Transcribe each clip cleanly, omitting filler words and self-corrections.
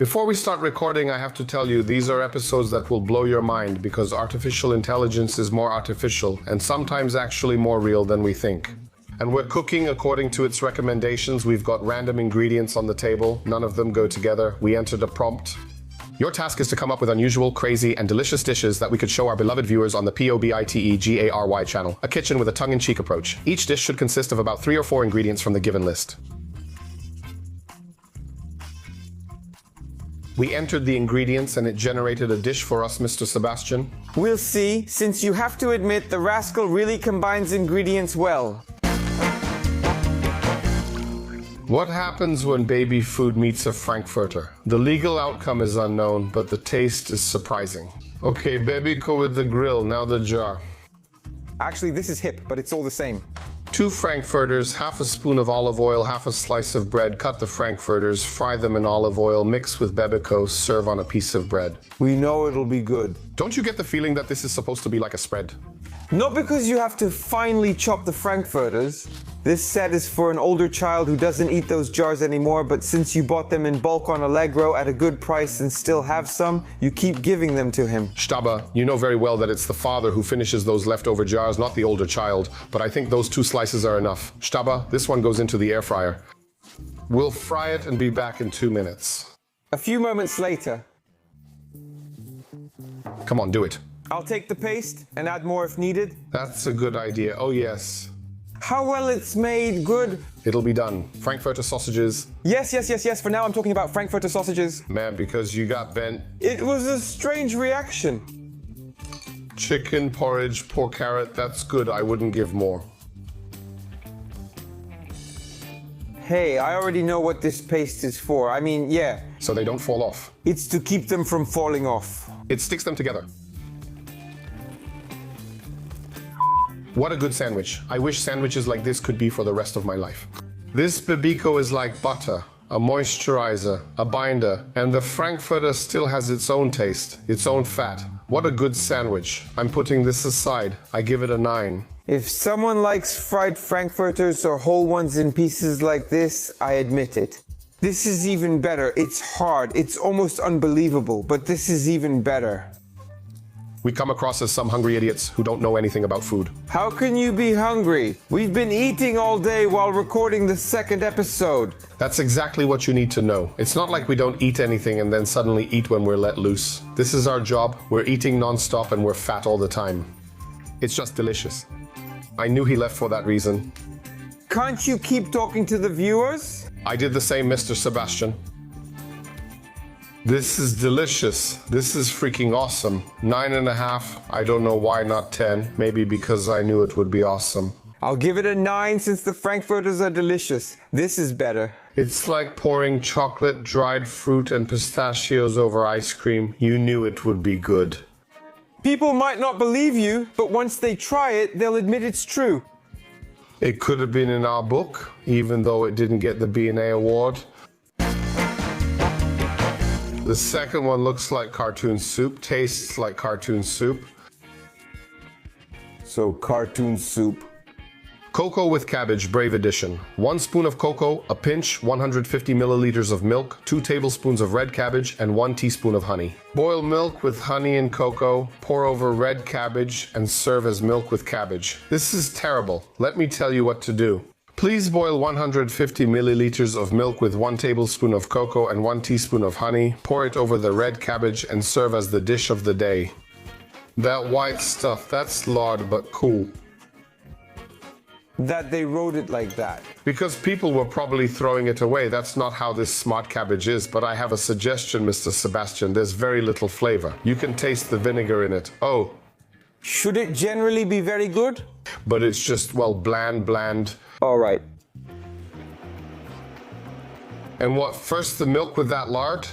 Before we start recording, I have to tell you, these are episodes that will blow your mind because artificial intelligence is more artificial and sometimes actually more real than we think. And we're cooking according to its recommendations. We've got random ingredients on the table. None of them go together. We entered a prompt. Your task is to come up with unusual, crazy, and delicious dishes that we could show our beloved viewers on the POBITEGARY channel, a kitchen with a tongue-in-cheek approach. Each dish should consist of about 3 or 4 ingredients from the given list. We entered the ingredients and it generated a dish for us, Mr. Sebastian. We'll see, since you have to admit the rascal really combines ingredients well. What happens when baby food meets a Frankfurter? The legal outcome is unknown, but the taste is surprising. Okay, babyco with the grill, now the jar. Actually, this is hip, but it's all the same. 2 Frankfurters, half a spoon of olive oil, half a slice of bread. Cut the Frankfurters, fry them in olive oil, mix with babyco, serve on a piece of bread. We know it'll be good. Don't you get the feeling that this is supposed to be like a spread? Not because you have to finely chop the Frankfurters. This set is for an older child who doesn't eat those jars anymore, but since you bought them in bulk on Allegro at a good price and still have some, you keep giving them to him. Staba, you know very well that it's the father who finishes those leftover jars, not the older child, but I think those 2 slices are enough. Staba, this one goes into the air fryer. We'll fry it and be back in 2 minutes. A few moments later. Come on, do it. I'll take the paste and add more if needed. That's a good idea. Oh, yes. How well it's made, good. It'll be done. Frankfurter sausages. Yes. For now I'm talking about Frankfurter sausages. Man, because you got bent. It was a strange reaction. Chicken, porridge, poor carrot, that's good. I wouldn't give more. Hey, I already know what this paste is for. I mean, yeah. So they don't fall off. It's to keep them from falling off. It sticks them together. What a good sandwich. I wish sandwiches like this could be for the rest of my life. This babyco is like butter, a moisturizer, a binder, and the Frankfurter still has its own taste, its own fat. What a good sandwich. I'm putting this aside. I give it a 9. If someone likes fried Frankfurters or whole ones in pieces like this, I admit it. This is even better. It's hard. It's almost unbelievable, but this is even better. We come across as some hungry idiots who don't know anything about food. How can you be hungry? We've been eating all day while recording the 2nd episode. That's exactly what you need to know. It's not like we don't eat anything and then suddenly eat when we're let loose. This is our job. We're eating non-stop and we're fat all the time. It's just delicious. I knew he left for that reason. Can't you keep talking to the viewers? I did the same, Mr. Sebastian. This is delicious. This is freaking awesome. 9.5. I don't know why not 10. Maybe because I knew it would be awesome. I'll give it a 9 since the Frankfurters are delicious. This is better. It's like pouring chocolate, dried fruit, and pistachios over ice cream. You knew it would be good. People might not believe you, but once they try it, they'll admit it's true. It could have been in our book, even though it didn't get the B&A award. The second one looks like cartoon soup, tastes like cartoon soup. So cartoon soup. Cocoa with cabbage, Brave Edition. 1 spoon of cocoa, a pinch, 150 milliliters of milk, 2 tablespoons of red cabbage, and 1 teaspoon of honey. Boil milk with honey and cocoa, pour over red cabbage, and serve as milk with cabbage. This is terrible. Let me tell you what to do. Please boil 150 milliliters of milk with 1 tablespoon of cocoa and 1 teaspoon of honey. Pour it over the red cabbage and serve as the dish of the day. That white stuff, that's lard, but cool. That they wrote it like that. Because people were probably throwing it away. That's not how this smart cabbage is, but I have a suggestion, Mr. Sebastian. There's very little flavor. You can taste the vinegar in it. Oh. Should it generally be very good? But it's just, well, bland. All right. And what, first the milk with that lard?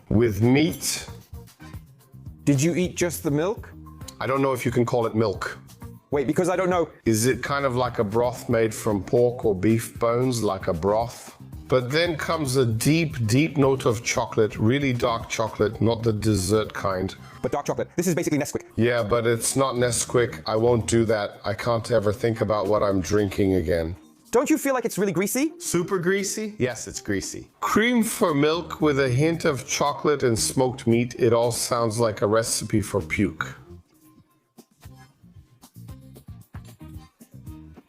With meat? Did you eat just the milk? I don't know if you can call it milk. Wait, because I don't know. Is it kind of like a broth made from pork or beef bones, like a broth? But then comes a deep note of chocolate, really dark chocolate, not the dessert kind. But dark chocolate. This is basically Nesquik. Yeah, but it's not Nesquik. I won't do that. I can't ever think about what I'm drinking again. Don't you feel like it's really greasy? Super greasy? Yes, it's greasy. Cream for milk with a hint of chocolate and smoked meat. It all sounds like a recipe for puke.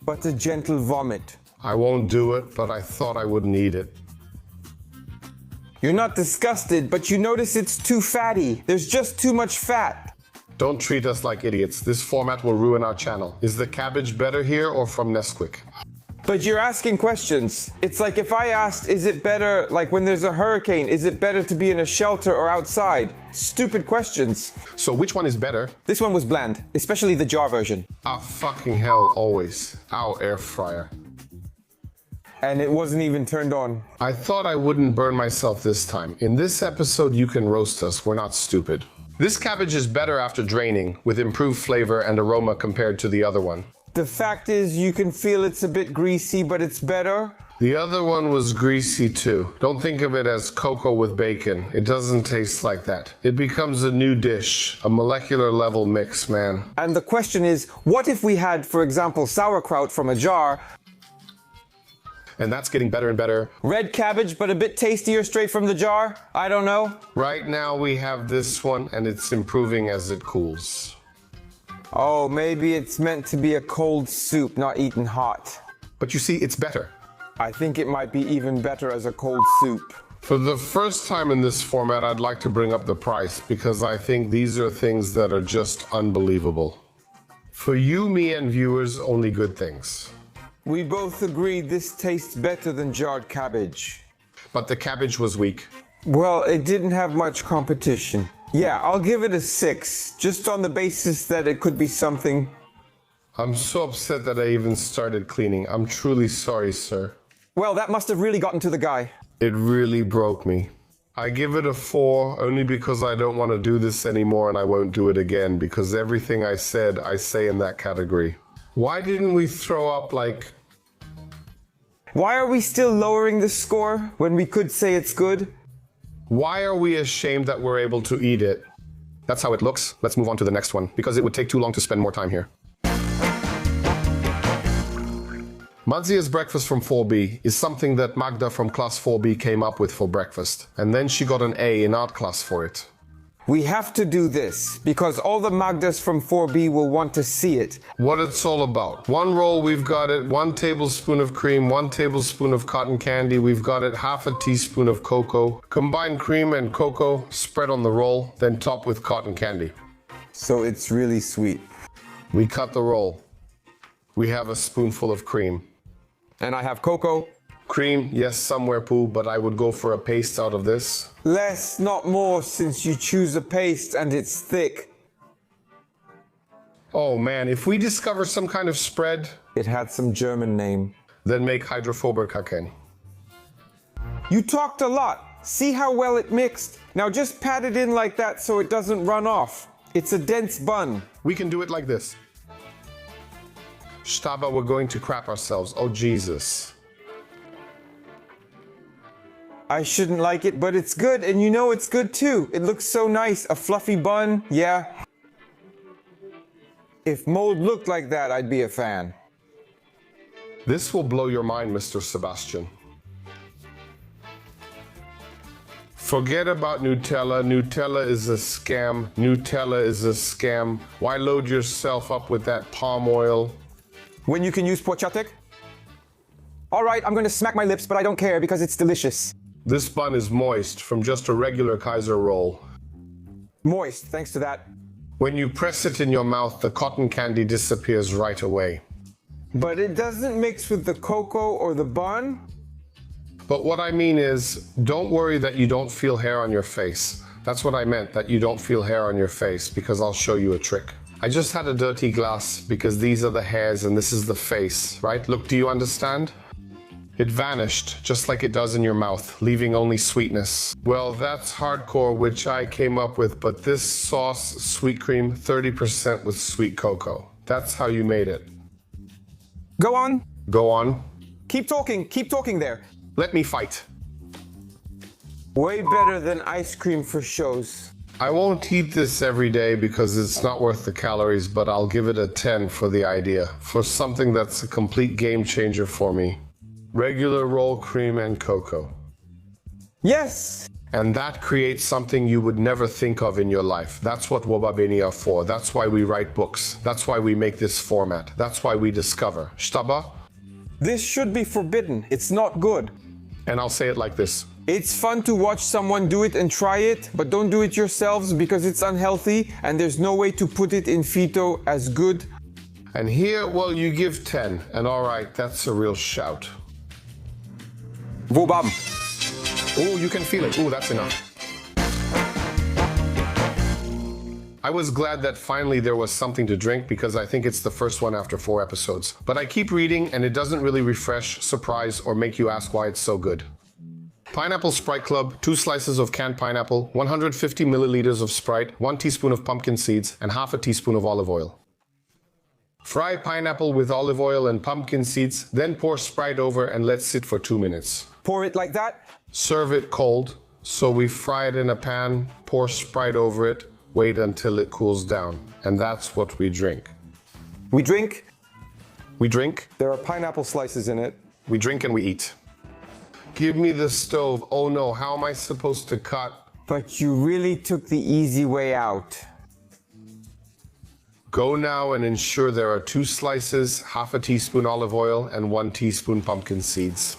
But a gentle vomit. I won't do it, but I thought I wouldn't eat it. You're not disgusted, but you notice it's too fatty. There's just too much fat. Don't treat us like idiots. This format will ruin our channel. Is the cabbage better here or from Nesquik? But you're asking questions. It's like if I asked, is it better, like when there's a hurricane, is it better to be in a shelter or outside? Stupid questions. So which one is better? This one was bland, especially the jar version. Ah, fucking hell, always. Our air fryer. And it wasn't even turned on. I thought I wouldn't burn myself this time. In this episode, you can roast us. We're not stupid. This cabbage is better after draining, with improved flavor and aroma compared to the other one. The fact is, you can feel it's a bit greasy, but it's better. The other one was greasy too. Don't think of it as cocoa with bacon. It doesn't taste like that. It becomes a new dish, a molecular level mix, man. And the question is, what if we had, for example, sauerkraut from a jar, And that's getting better and better. red cabbage, but a bit tastier straight from the jar? I don't know. Right now we have this one and it's improving as it cools. Oh, maybe it's meant to be a cold soup, not eaten hot. But you see, it's better. I think it might be even better as a cold soup. For the first time in this format, I'd like to bring up the price because I think these are things that are just unbelievable. For you, me, and viewers, only good things. We both agreed this tastes better than jarred cabbage. But the cabbage was weak. Well, it didn't have much competition. Yeah, I'll give it a 6, just on the basis that it could be something. I'm so upset that I even started cleaning. I'm truly sorry, sir. Well, that must have really gotten to the guy. It really broke me. I give it a 4 only because I don't want to do this anymore and I won't do it again because everything I said, I say in that category. Why didn't we throw up like... Why are we still lowering the score when we could say it's good? Why are we ashamed that we're able to eat it? That's how it looks. Let's move on to the next one because it would take too long to spend more time here. Madzia's breakfast from 4B is something that Magda from class 4B came up with for breakfast, and then she got an A in art class for it. We have to do this because all the Magdas from 4B will want to see it. What it's all about. One roll, we've got it, 1 tablespoon of cream, 1 tablespoon of cotton candy, we've got it, half a teaspoon of cocoa. Combine cream and cocoa, spread on the roll, then top with cotton candy. So it's really sweet. We cut the roll. We have a spoonful of cream. And I have cocoa. Cream, yes, somewhere poo, but I would go for a paste out of this. Less, not more, since you choose a paste and it's thick. Oh man, if we discover some kind of spread, It had some German name. then make hydrophobikaken. You talked a lot. See how well it mixed? Now just pat it in like that so it doesn't run off. It's a dense bun. We can do it like this. Staba, we're going to crap ourselves. Oh Jesus. I shouldn't like it, but it's good, and you know it's good too. It looks so nice. A fluffy bun, yeah. If mold looked like that, I'd be a fan. This will blow your mind, Mr. Sebastian. Forget about Nutella. Nutella is a scam. Nutella is a scam. Why load yourself up with that palm oil? When you can use pochatek? All right, I'm going to smack my lips, but I don't care because it's delicious. This bun is moist from just a regular Kaiser roll. Moist, thanks to that. When you press it in your mouth, the cotton candy disappears right away. But it doesn't mix with the cocoa or the bun? But what I mean is, don't worry that you don't feel hair on your face. That's what I meant, that you don't feel hair on your face, because I'll show you a trick. I just had a dirty glass because these are the hairs and this is the face, right? Look, do you understand? It vanished, just like it does in your mouth, leaving only sweetness. Well, that's hardcore, which I came up with, but this sauce, sweet cream, 30% with sweet cocoa. That's how you made it. Go on. Go on. Keep talking there. Let me fight. Way better than ice cream for shows. I won't eat this every day because it's not worth the calories, but I'll give it a 10 for the idea, for something that's a complete game changer for me. Regular roll cream and cocoa. Yes! And that creates something you would never think of in your life. That's what Wobabeni are for. That's why we write books. That's why we make this format. That's why we discover. Staba? This should be forbidden. It's not good. And I'll say it like this. It's fun to watch someone do it and try it, but don't do it yourselves because it's unhealthy and there's no way to put it in Fito as good. And here, well, you give 10. And all right, that's a real shout. Wobam. Oh, you can feel it. Oh, that's enough. I was glad that finally there was something to drink because I think it's the first one after 4 episodes. But I keep reading and it doesn't really refresh, surprise, or make you ask why it's so good. Pineapple Sprite Club, 2 slices of canned pineapple, 150 milliliters of Sprite, 1 teaspoon of pumpkin seeds, and half a teaspoon of olive oil. Fry pineapple with olive oil and pumpkin seeds, then pour Sprite over and let sit for 2 minutes. Pour it like that? Serve it cold, so we fry it in a pan, pour Sprite over it, wait until it cools down, and that's what we drink. We drink? We drink, There are pineapple slices in it. we drink and we eat. Give me the stove. Oh no, how am I supposed to cut? But you really took the easy way out. Go now and ensure there are 2 slices, half a teaspoon olive oil, and 1 teaspoon pumpkin seeds.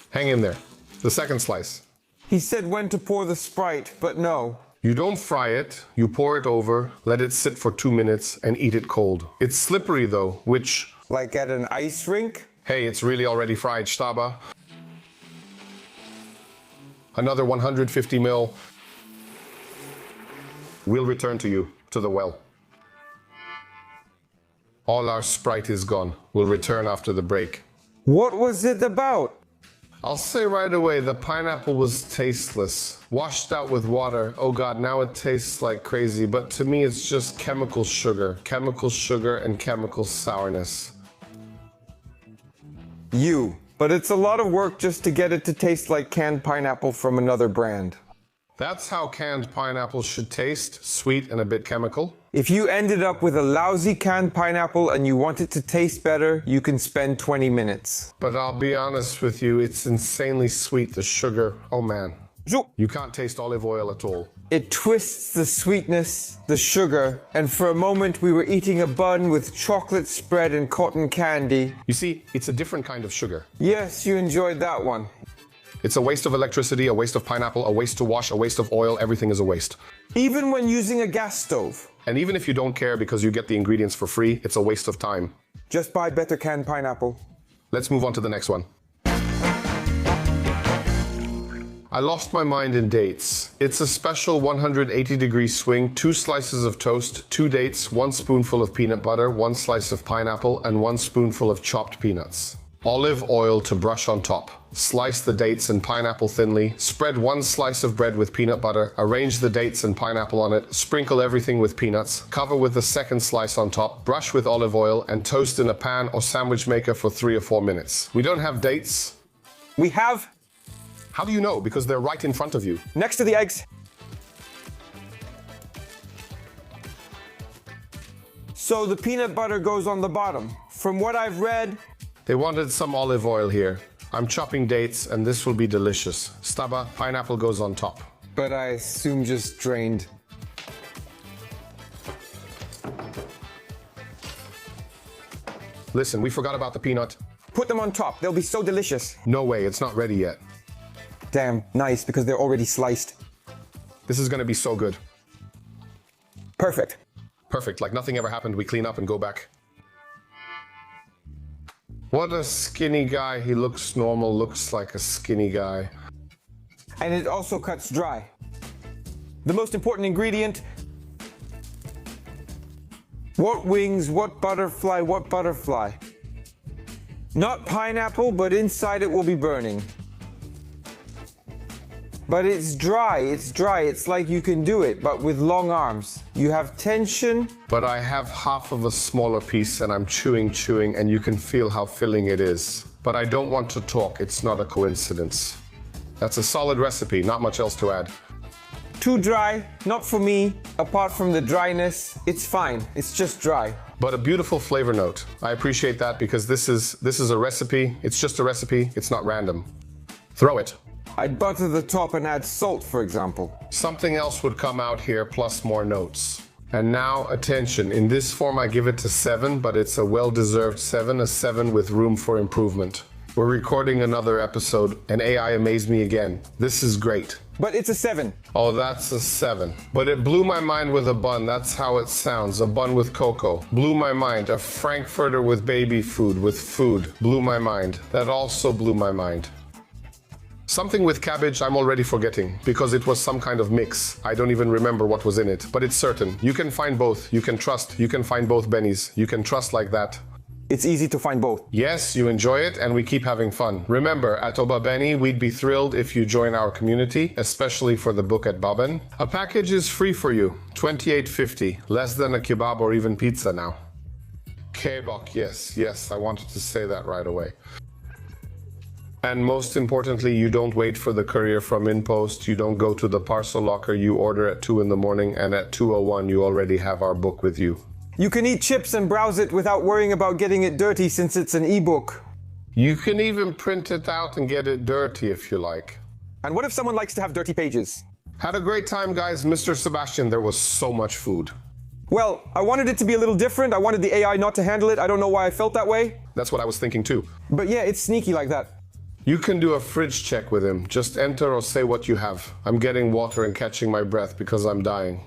Hang in there. The second slice. He said when to pour the Sprite, but no. You don't fry it, you pour it over, let it sit for 2 minutes, and eat it cold. It's slippery though, which... Like at an ice rink? Hey, it's really already fried, Staba. Another 150 ml. We'll return to you, to the well. All our Sprite is gone. We'll return after the break. What was it about? I'll say right away, the pineapple was tasteless. Washed out with water. Oh God, now it tastes like crazy, but to me it's just chemical sugar and chemical sourness. But it's a lot of work just to get it to taste like canned pineapple from another brand. That's how canned pineapple should taste, sweet and a bit chemical. If you ended up with a lousy canned pineapple and you want it to taste better, you can spend 20 minutes. But I'll be honest with you, it's insanely sweet, the sugar. Oh man. You can't taste olive oil at all. It twists the sweetness, the sugar, and for a moment we were eating a bun with chocolate spread and cotton candy. You see, it's a different kind of sugar. Yes, you enjoyed that one. It's a waste of electricity, a waste of pineapple, a waste to wash, a waste of oil, everything is a waste. Even when using a gas stove. And even if you don't care because you get the ingredients for free, it's a waste of time. Just buy better canned pineapple. Let's move on to the next one. I lost my mind in dates. It's a special 180-degree swing, 2 slices of toast, 2 dates, 1 spoonful of peanut butter, 1 slice of pineapple, and 1 spoonful of chopped peanuts. Olive oil to brush on top. Slice the dates and pineapple thinly. Spread 1 slice of bread with peanut butter. Arrange the dates and pineapple on it. Sprinkle everything with peanuts. Cover with the second slice on top. Brush with olive oil and toast in a pan or sandwich maker for 3 or 4 minutes. We don't have dates. We have... How do you know? Because they're right in front of you. Next to the eggs. So the peanut butter goes on the bottom. From what I've read... They wanted some olive oil here. I'm chopping dates and this will be delicious. Staba, pineapple goes on top. But I assume just drained. Listen, we forgot about the peanut. Put them on top. They'll be so delicious. No way, it's not ready yet. Damn, nice, because they're already sliced. This is gonna be so good. Perfect. Perfect, like nothing ever happened. We clean up and go back. What a skinny guy. He looks normal, looks like a skinny guy. And it also cuts dry. The most important ingredient. What wings, what butterfly, what butterfly? Not pineapple, but inside it will be burning. But it's dry, it's like you can do it, but with long arms. You have tension. But I have half of a smaller piece and I'm chewing, and you can feel how filling it is. But I don't want to talk, it's not a coincidence. That's a solid recipe, not much else to add. Too dry, not for me. Apart from the dryness, it's fine. It's just dry. But a beautiful flavor note. I appreciate that because this is a recipe. It's just a recipe. It's not random. Throw it. I'd butter the top and add salt, for example. Something else would come out here plus more notes. And now, attention. In this form, I give it a 7, but it's a well-deserved 7, a 7 with room for improvement. We're recording another episode, and AI amazed me again. This is great. But it's a 7. Oh, that's a 7. But it blew my mind with a bun. That's how it sounds. A bun with cocoa. Blew my mind. A Frankfurter with baby food, with food. Blew my mind. That also blew my mind. Something with cabbage I'm already forgetting, because it was some kind of mix. I don't even remember what was in it, but it's certain. You can find both. You can trust. You can find both bennies. You can trust like that. It's easy to find both. Yes, you enjoy it, and we keep having fun. Remember, at Oba Benny, we'd be thrilled if you join our community, especially for the book at Baben. A package is free for you, $28.50, less than a kebab or even pizza now. Kebab, yes, I wanted to say that right away. And most importantly, you don't wait for the courier from InPost, you don't go to the parcel locker, you order at 2 in the morning, and at 2:01 you already have our book with you. You can eat chips and browse it without worrying about getting it dirty since it's an ebook. You can even print it out and get it dirty if you like. And what if someone likes to have dirty pages? Had a great time, guys. Mr. Sebastian, there was so much food. Well, I wanted it to be a little different. I wanted the AI not to handle it. I don't know why I felt that way. That's what I was thinking too. But yeah, it's sneaky like that. You can do a fridge check with him. Just enter or say what you have. I'm getting water and catching my breath because I'm dying.